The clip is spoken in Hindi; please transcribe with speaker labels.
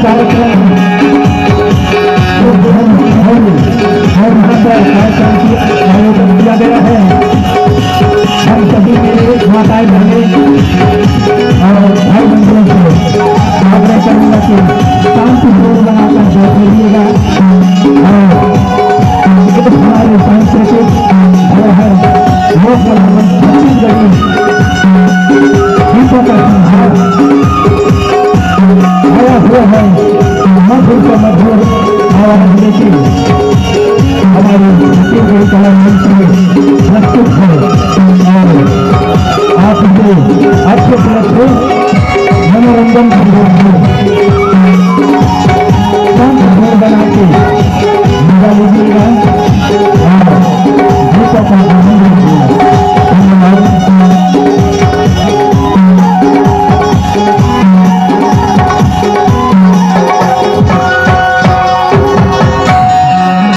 Speaker 1: कार्यक्रम और यहाँ पर कार्यक्रम की आयोजन किया गया है। हम सभी के माताएं बहनें और भाई बंधुओं से आग्रह करूंगा कि शांतिपूर्ण बनाकर बैठिएगा और हमारे सांस्कृतिक धरोहर लोक छत्तीसगढ़ी गीतों का संहार आया हुआ है। मधुर से मधुर आवाज लेके हमारे छत्तीसगढ़ी कला मंच में प्रस्तुत है और आपको अच्छे तरह से मनोरंजन बना के मजा लीजिएगा और गीतों का